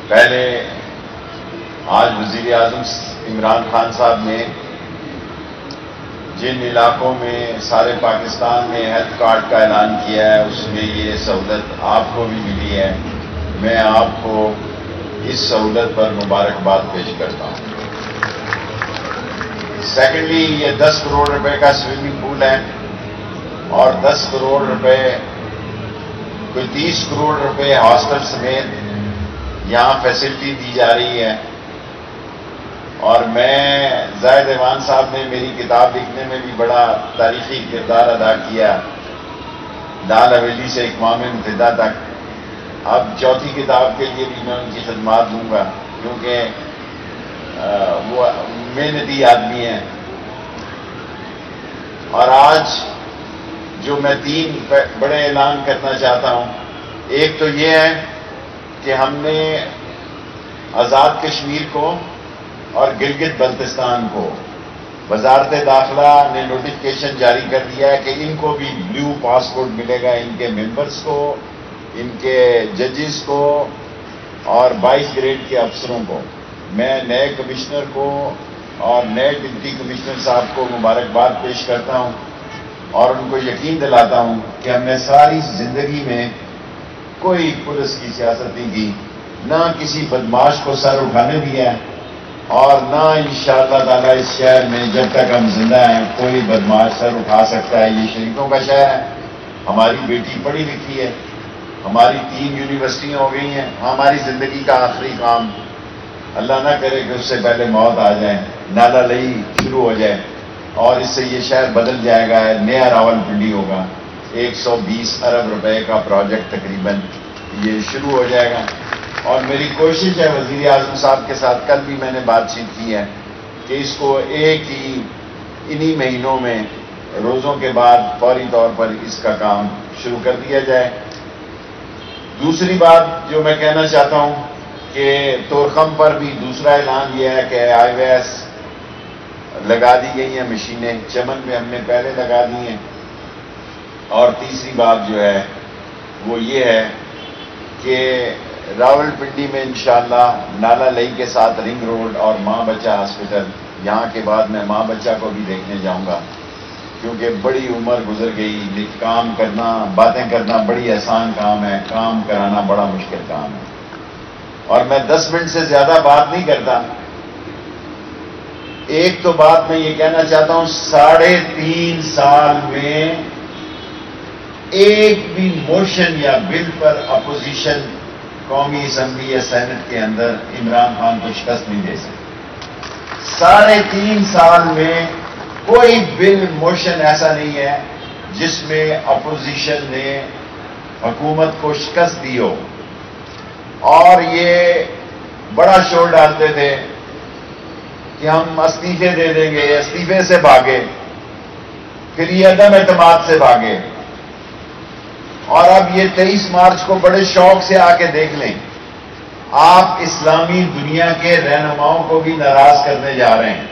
پہلے آج وزیر اعظم عمران خان صاحب نے جن علاقوں میں سارے پاکستان میں ہیلتھ کارڈ کا اعلان کیا ہے اس میں یہ سہولت آپ کو بھی ملی ہے. میں آپ کو اس سہولت پر مبارکباد پیش کرتا ہوں. سیکنڈلی یہ 10 کروڑ روپے کا سوئمنگ پول ہے اور 10 کروڑ روپے کوئی 30 کروڑ روپے ہاسٹل سمیت یہاں فیسلٹی دی جا رہی ہے. اور میں زاہد ایوان صاحب نے میری کتاب لکھنے میں بھی بڑا تاریخی کردار ادا کیا، لال حویلی سے اقوام متحدہ تک. اب چوتھی کتاب کے لیے بھی میں ان کی خدمات دوں گا کیونکہ وہ محنتی آدمی ہیں. اور آج جو میں 3 بڑے اعلان کرنا چاہتا ہوں، ایک تو یہ ہے کہ ہم نے آزاد کشمیر کو اور گلگت بلتستان کو وزارت داخلہ نے نوٹیفکیشن جاری کر دیا ہے کہ ان کو بھی بلیو پاسپورٹ ملے گا، ان کے ممبرز کو، ان کے ججز کو اور 22 گریڈ کے افسروں کو. میں نئے کمشنر کو اور نئے ڈپٹی کمشنر صاحب کو مبارکباد پیش کرتا ہوں اور ان کو یقین دلاتا ہوں کہ ہم نے ساری زندگی میں کوئی پولیس کی سیاست نہیں کی، نہ کسی بدماش کو سر اٹھانے دیا ہے اور نہ انشاءاللہ تعالی اس شہر میں جب تک ہم زندہ ہیں کوئی بدماش سر اٹھا سکتا ہے. یہ شریفوں کا شہر ہے، ہماری بیٹی پڑھی لکھی ہے، ہماری 3 یونیورسٹیاں ہو گئی ہیں. ہماری زندگی کا آخری کام اللہ نہ کرے کہ اس سے پہلے موت آ جائے، نالا لئی شروع ہو جائے اور اس سے یہ شہر بدل جائے گا، نیا راول پنڈی ہوگا. 120 ارب روپے کا پروجیکٹ تقریباً یہ شروع ہو جائے گا. اور میری کوشش ہے وزیر اعظم صاحب کے ساتھ، کل بھی میں نے بات چیت کی ہے کہ اس کو انہی مہینوں میں روزوں کے بعد فوری طور پر اس کا کام شروع کر دیا جائے. دوسری بات جو میں کہنا چاہتا ہوں کہ تورخم پر بھی دوسرا اعلان یہ ہے کہ آئی وی ایس لگا دی گئی ہیں مشینیں، چمن میں ہم نے پہلے لگا دی ہیں. اور تیسری بات جو ہے وہ یہ ہے کہ راول پنڈی میں انشاءاللہ نالا لئی کے ساتھ رنگ روڈ اور ماں بچہ ہاسپٹل، یہاں کے بعد میں ماں بچہ کو بھی دیکھنے جاؤں گا کیونکہ بڑی عمر گزر گئی. کام کرنا، باتیں کرنا بڑی آسان کام ہے، کام کرانا بڑا مشکل کام ہے. اور میں 10 منٹ سے زیادہ بات نہیں کرتا. ایک تو بات میں یہ کہنا چاہتا ہوں، 3.5 سال میں ایک بھی موشن یا بل پر اپوزیشن قومی اسمبلی یا سینٹ کے اندر عمران خان کو شکست نہیں دے سکتی. 3.5 سال میں کوئی بل موشن ایسا نہیں ہے جس میں اپوزیشن نے حکومت کو شکست دی ہو. اور یہ بڑا شور ڈالتے تھے کہ ہم استعفے دے دیں گے، استعفے سے بھاگے، پھر یہ عدم اعتماد سے بھاگے. اور اب یہ 23 مارچ کو بڑے شوق سے آ کے دیکھ لیں، آپ اسلامی دنیا کے رہنماؤں کو بھی ناراض کرنے جا رہے ہیں.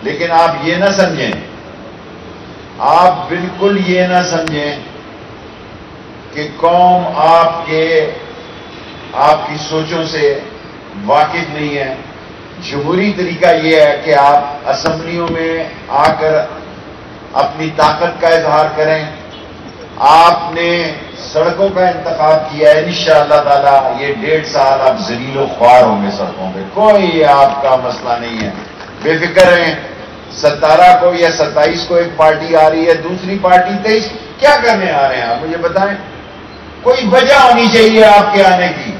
لیکن آپ یہ نہ سمجھیں، آپ بالکل یہ نہ سمجھیں کہ قوم آپ کی سوچوں سے واقف نہیں ہے. جمہوری طریقہ یہ ہے کہ آپ اسمبلیوں میں آ کر اپنی طاقت کا اظہار کریں. آپ نے سڑکوں کا انتخاب کیا ہے، انشاءاللہ تعالی یہ 1.5 سال آپ ذلیل و خوار ہوں گے سڑکوں پہ، کوئی آپ کا مسئلہ نہیں ہے. بے فکر ہیں. 17 کو یا 27 کو ایک پارٹی آ رہی ہے، دوسری پارٹی 23 کیا کرنے آ رہے ہیں آپ مجھے بتائیں. کوئی وجہ ہونی چاہیے آپ کے آنے کی،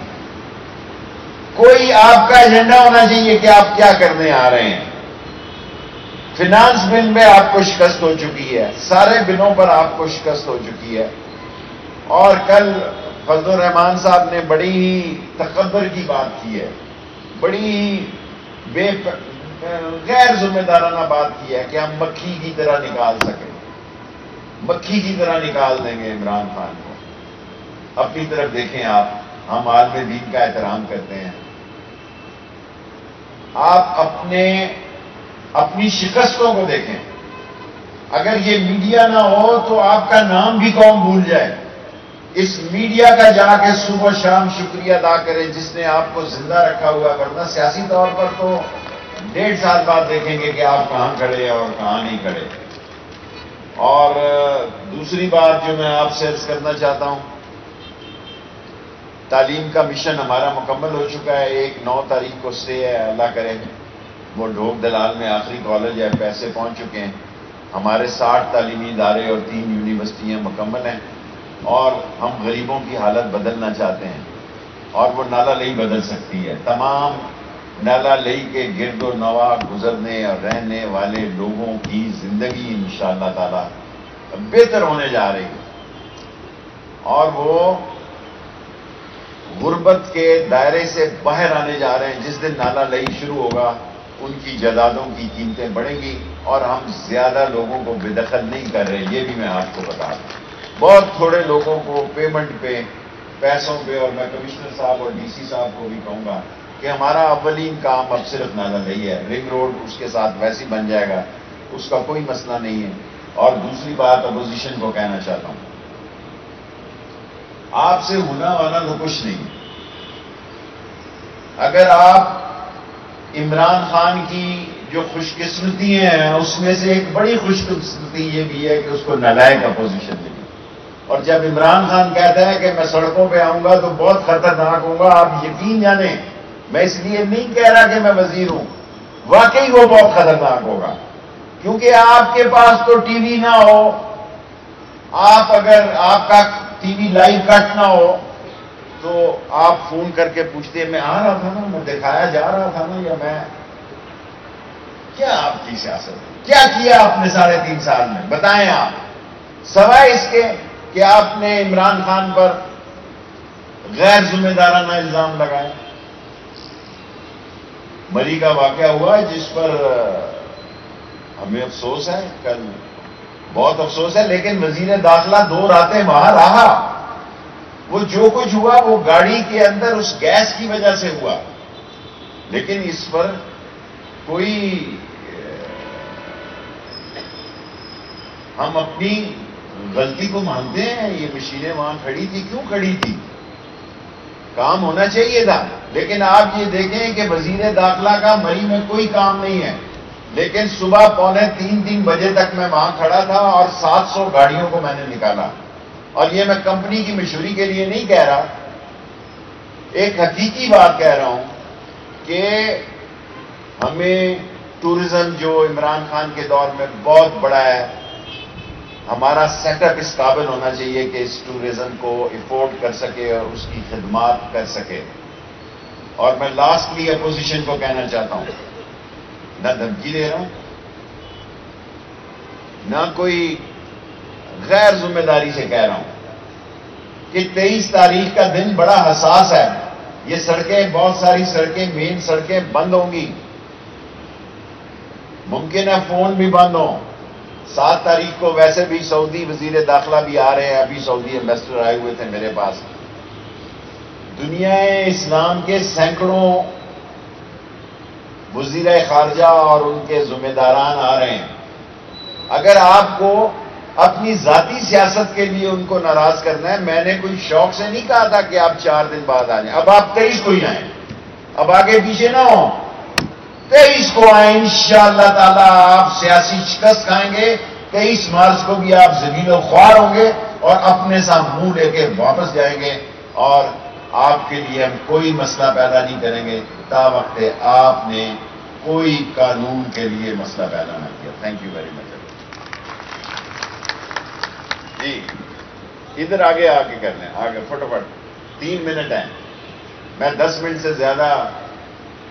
کوئی آپ کا ایجنڈا ہونا چاہیے کہ آپ کیا کرنے آ رہے ہیں. فنانس بل میں آپ کو شکست ہو چکی ہے، سارے بلوں پر آپ کو شکست ہو چکی ہے. اور کل فضل الرحمان صاحب نے بڑی ہی تکبر کی بات کی ہے، بڑی ہی غیر ذمہ دارانہ بات کی ہے کہ ہم مکھی کی طرح نکال سکیں. مکھی کی طرح نکال دیں گے عمران خان کو. اپنی طرف دیکھیں آپ، ہم عالم دین کا احترام کرتے ہیں. آپ اپنی شکستوں کو دیکھیں. اگر یہ میڈیا نہ ہو تو آپ کا نام بھی قوم بھول جائے. اس میڈیا کا جا کے صبح شام شکریہ ادا کریں جس نے آپ کو زندہ رکھا ہوا ہے، ورنہ سیاسی طور پر تو 1.5 سال بعد دیکھیں گے کہ آپ کہاں کھڑے اور کہاں نہیں کھڑے۔ اور دوسری بات جو میں آپ سے عرض کرنا چاہتا ہوں، تعلیم کا مشن ہمارا مکمل ہو چکا ہے۔ 9 تاریخ کو سے ہے، اللہ کرے وہ ڈھوک دلال میں آخری کالج ہے، پیسے پہنچ چکے ہیں۔ ہمارے 60 تعلیمی ادارے اور 3 یونیورسٹیاں مکمل ہیں، اور ہم غریبوں کی حالت بدلنا چاہتے ہیں، اور وہ نالا لئی بدل سکتی ہے۔ تمام نالا لئی کے گرد و نواح گزرنے اور رہنے والے لوگوں کی زندگی انشاءاللہ تعالی بہتر ہونے جا رہی ہے، اور وہ غربت کے دائرے سے باہر آنے جا رہے ہیں۔ جس دن نالا لئی شروع ہوگا ان کی جائیدادوں کی قیمتیں بڑھیں گی، اور ہم زیادہ لوگوں کو بے دخل نہیں کر رہے، یہ بھی میں آپ کو بتا دوں۔ بہت تھوڑے لوگوں کو پیمنٹ پہ، پیسوں پہ، اور میں کمشنر صاحب اور ڈی سی صاحب کو بھی کہوں گا کہ ہمارا اولین کام اب صرف نالا لئی ہے، رنگ روڈ اس کے ساتھ ویسے بن جائے گا، اس کا کوئی مسئلہ نہیں ہے۔ اور دوسری بات اپوزیشن کو کہنا چاہتا ہوں، آپ سے ہونا والا تو کچھ نہیں۔ اگر آپ عمران خان کی جو خوش قسمتی ہیں اس میں سے ایک بڑی خوش قسمتی یہ بھی ہے کہ اس کو نالائق اپوزیشن ملی، اور جب عمران خان کہتا ہے کہ میں سڑکوں پہ آؤں گا تو بہت خطرناک ہوگا، آپ یقین جانیں، میں اس لیے نہیں کہہ رہا کہ میں وزیر ہوں، واقعی وہ بہت خطرناک ہوگا، کیونکہ آپ کے پاس تو ٹی وی نہ ہو، اگر آپ کا ٹی وی لائیو کٹ نہ ہو تو آپ فون کر کے پوچھتے ہیں میں آ رہا تھا نا، میں دکھایا جا رہا تھا نا، یا میں کیا آپ کی سیاست کیا کیا آپ نے 3.5 سال میں بتائیں آپ، سوائے اس کے کہ آپ نے عمران خان پر غیر ذمہ دارانہ الزام لگائے۔ مری کا واقعہ ہوا جس پر ہمیں افسوس ہے، کل بہت افسوس ہے، لیکن وزیر داخلہ 2 راتیں وہاں رہا۔ وہ جو کچھ ہوا وہ گاڑی کے اندر اس گیس کی وجہ سے ہوا، لیکن اس پر کوئی ہم اپنی غلطی کو مانتے ہیں۔ یہ مشینیں وہاں کھڑی تھی، کیوں کھڑی تھی؟ کام ہونا چاہیے تھا، لیکن آپ یہ دیکھیں کہ وزیر داخلہ کا مری میں کوئی کام نہیں ہے، لیکن صبح 2:45-3 بجے تک میں وہاں کھڑا تھا اور 700 گاڑیوں کو میں نے نکالا۔ اور یہ میں کمپنی کی مشہوری کے لیے نہیں کہہ رہا، ایک حقیقی بات کہہ رہا ہوں کہ ہمیں ٹورزم جو عمران خان کے دور میں بہت بڑا ہے، ہمارا سیٹ اپ اس قابل ہونا چاہیے کہ اس ٹورزم کو افورڈ کر سکے اور اس کی خدمات کر سکے۔ اور میں لاسٹلی اپوزیشن کو کہنا چاہتا ہوں، نہ دھمکی دے رہا ہوں، نہ کوئی غیر ذمہ داری سے کہہ رہا ہوں کہ 23 تاریخ کا دن بڑا حساس ہے۔ یہ سڑکیں، بہت ساری سڑکیں، مین سڑکیں بند ہوں گی، ممکن ہے فون بھی بند ہوں۔ 7 تاریخ کو ویسے بھی سعودی وزیر داخلہ بھی آ رہے ہیں، ابھی سعودی ایمبیسڈر آئے ہوئے تھے میرے پاس۔ دنیا اسلام کے سینکڑوں وزیر خارجہ اور ان کے ذمہ داران آ رہے ہیں۔ اگر آپ کو اپنی ذاتی سیاست کے لیے ان کو ناراض کرنا ہے، میں نے کوئی شوق سے نہیں کہا تھا کہ آپ 4 دن بعد آ جائیں، اب آپ 23 کو ہی آئیں، اب آگے پیچھے نہ ہوں، 23 کو آئیں، انشاءاللہ تعالی آپ سیاسی شکست کھائیں گے۔ 23 مارچ کو بھی آپ ذلیل و خوار ہوں گے اور اپنے ساتھ منہ لے کے واپس جائیں گے، اور آپ کے لیے ہم کوئی مسئلہ پیدا نہیں کریں گے تا وقت آپ نے کوئی قانون کے لیے مسئلہ پیدا نہ کیا۔ Thank you very much. جی ادھر آگے کر لیں، آگے فٹافٹ 3 منٹ ہیں، میں 10 منٹ سے زیادہ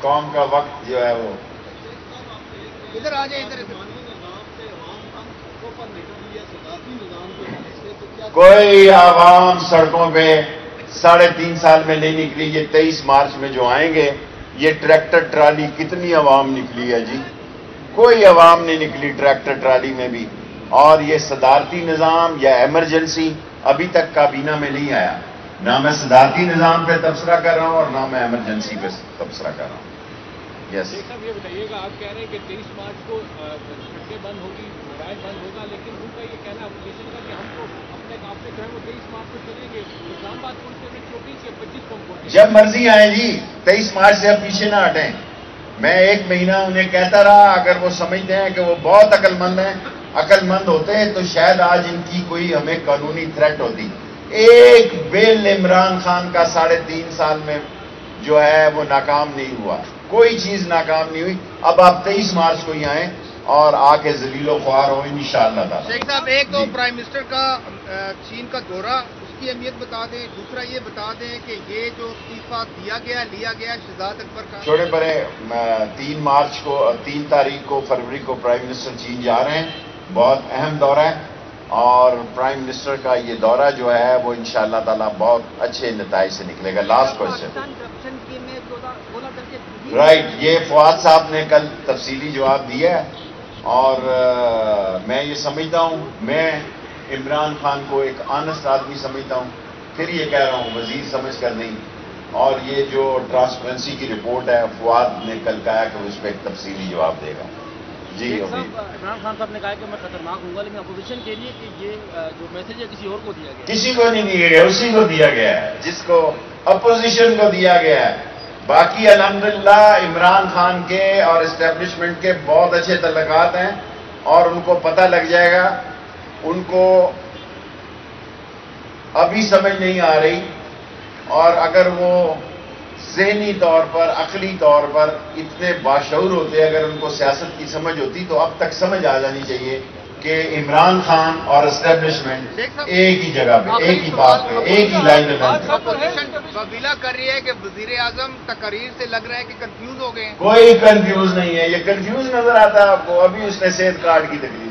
قوم کا وقت جو ہے وہ ادھر آ جائے۔ ادھر کوئی عوام سڑکوں پہ 3.5 سال میں نہیں نکلی، یہ 23 مارچ میں جو آئیں گے، یہ ٹریکٹر ٹرالی کتنی عوام نکلی ہے جی؟ کوئی عوام نہیں نکلی ٹریکٹر ٹرالی میں بھی۔ اور یہ صدارتی نظام یا ایمرجنسی ابھی تک کابینہ میں نہیں آیا، نہ میں صدارتی نظام پہ تبصرہ کر رہا ہوں اور نہ میں ایمرجنسی پہ تبصرہ کر رہا ہوں۔ یس شیخ صاحب یہ بتائیے گا، آپ کہہ رہے ہیں کہ 23 مارچ کو چھٹے بند ہوگی، رائٹ بند ہوگا، لیکن ان کا یہ کہنا اپوزیشن کا کہ ہم تو اپنے قافلے جو ہے وہ 23 مارچ کو چلیں گے، اسلام آباد پہنچنے میں 24 یا 25 کو ہم پہنچیں گے۔ جب مرضی آئیں جی، 23 مارچ سے اب پیچھے نہ ہٹیں۔ میں 1 مہینہ انہیں کہتا رہا، اگر وہ سمجھتے ہیں کہ وہ بہت عقل مند ہیں، عقل مند ہوتے ہیں تو شاید آج ان کی کوئی ہمیں قانونی تھریٹ ہوتی۔ ایک بل عمران خان کا 3.5 سال میں جو ہے وہ ناکام نہیں ہوا، کوئی چیز ناکام نہیں ہوئی۔ اب آپ 23 مارچ کو ہی آئیں اور آ کے ذلیل و خوار ہو انشاءاللہ تعالی۔ شیخ صاحب، ایک تو پرائم منسٹر کا چین کا دورہ، اس کی اہمیت بتا دیں، دوسرا یہ بتا دیں کہ یہ جو استعفیٰ لیا گیا شہزاد اکبر کا۔ چھوڑے پڑے، 3 تاریخ کو فروری کو پرائم منسٹر چین جا رہے ہیں، بہت اہم دورہ ہے، اور پرائم منسٹر کا یہ دورہ جو ہے وہ انشاءاللہ تعالی بہت اچھے نتائج سے نکلے گا۔ لاسٹ کوشچن، رائٹ، یہ فواد صاحب نے کل تفصیلی جواب دیا ہے، اور میں یہ سمجھتا ہوں، میں عمران خان کو ایک آنسٹ آدمی سمجھتا ہوں، پھر یہ کہہ رہا ہوں وزیر سمجھ کر نہیں، اور یہ جو ٹرانسپیرنسی کی رپورٹ ہے فواد نے کل کہا کہ اس پہ ایک تفصیلی جواب دے گا۔ جی عمران خان صاحب نے کہا کہ میں خطرناک ہوں گا، لیکن اپوزیشن کے لیے کہ یہ جو میسج ہے کسی اور کو دیا گیا، کسی کو نہیں دیا گیا، اسی کو دیا گیا ہے جس کو اپوزیشن کو دیا گیا ہے۔ باقی الحمدللہ عمران خان کے اور اسٹیبلشمنٹ کے بہت اچھے تعلقات ہیں، اور ان کو پتہ لگ جائے گا، ان کو ابھی سمجھ نہیں آ رہی، اور اگر وہ ذہنی طور پر، عقلی طور پر اتنے باشعور ہوتے، اگر ان کو سیاست کی سمجھ ہوتی تو اب تک سمجھ آ جانی چاہیے کہ عمران خان اور اسٹیبلشمنٹ ایک ہی جگہ پہ، ایک ہی بات پہ، ایک ہی لائن میں۔ اپوزیشن وبیلا کر رہی ہے کہ وزیر اعظم تقاریر سے لگ رہا ہے کہ کنفیوز ہو گئے ہیں۔ کوئی کنفیوز نہیں ہے، یہ کنفیوز نظر آتا ہے آپ کو، ابھی اس نے صحت کارڈ کی تکلیف